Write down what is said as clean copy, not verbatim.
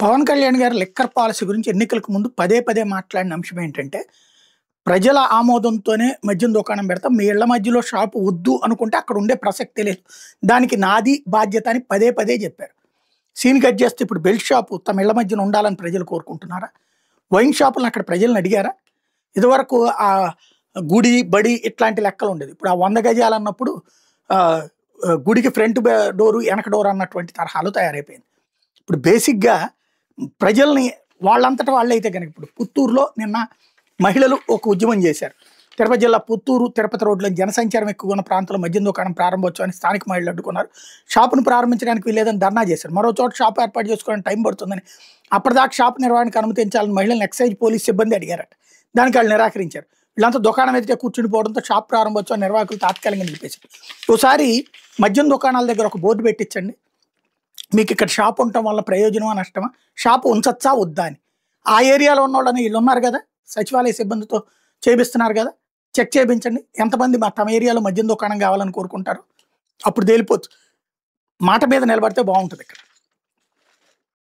పవన్ కళ్యాణ్ గారు liquor policy గురించి ఎన్నికలకు ముందు పదే పదే మాట్లాడిన అంశం ఏంటంటే, ప్రజల ఆమోదంతోనే మద్యం దుకాణం పెడతాం. మీ ఇళ్ల మధ్యలో షాపు వద్దు అనుకుంటే అక్కడ ఉండే ప్రసక్తే లేదు. దానికి నాది బాధ్యత అని పదే పదే చెప్పారు. సీన్ కట్ చేస్తే ఇప్పుడు బెల్ట్ షాపు తమ ఇళ్ల మధ్యన ఉండాలని ప్రజలు కోరుకుంటున్నారా? వైన్ షాపులను అక్కడ ప్రజలను అడిగారా? ఇదివరకు ఆ గుడి, బడి ఇట్లాంటి లెక్కలు ఉండేది. ఇప్పుడు ఆ 100 గజాలన్నప్పుడు ఆహ్, గుడికి ఫ్రంట్ డోరు, వెనక డోర్ అన్నటువంటి తరహాలో తయారైపోయింది. ఇప్పుడు బేసిక్‌గా ప్రజల్ని వాళ్ళంతట వాళ్ళైతే గనక ఇప్పుడు పుత్తూరులో నిన్న మహిళలు ఒక ఉద్యమం చేశారు. తిరుపతి జిల్లా పుత్తూరు, తిరుపతి రోడ్‌లో జనసంచారం ఎక్కువగా ఉన్న ప్రాంతంలో మద్యం దుకాణం ప్రారంభోత్సవాన్ని స్థానిక మహిళలు అడ్డుకున్నారు. షాపును ప్రారంభించడానికి వీల్లేదని ధర్నా చేశారు. మరో చోట షాపు ఏర్పాటు చేసుకోవడానికి టైం పడుతుందని, అప్పటిదాకా షాపు నిర్వహణకు అనుమతించాలని మహిళలను ఎక్సైజ్ పోలీస్ సిబ్బంది అడిగారట. దానికి వాళ్ళు నిరాకరించారు. వీళ్ళంతా దుకాణం ఎదుటే కూర్చుండిపోవడంతో షాప్ ప్రారంభోత్సవం నిర్వాహకులు తాత్కాలికంగా నిలిపేశారు. ఓసారి మద్యం దుకాణాల దగ్గర ఒక బోర్డు పెట్టించండి. మీకు ఇక్కడ షాప్ ఉండటం వల్ల ప్రయోజనమా, నష్టమా? షాపు ఉంచచ్చా వద్దా అని. ఆ ఏరియాలో ఉన్నోళ్ళని వీళ్ళు ఉన్నారు కదా, సచివాలయ సిబ్బందితో చేపిస్తున్నారు కదా, చెక్ చేయించండి. ఎంతమంది తమ ఏరియాలో మద్యం దుకాణం కావాలని కోరుకుంటారు? అప్పుడు తేలిపోవచ్చు. మాట మీద నిలబడితే బాగుంటుంది ఇక్కడ.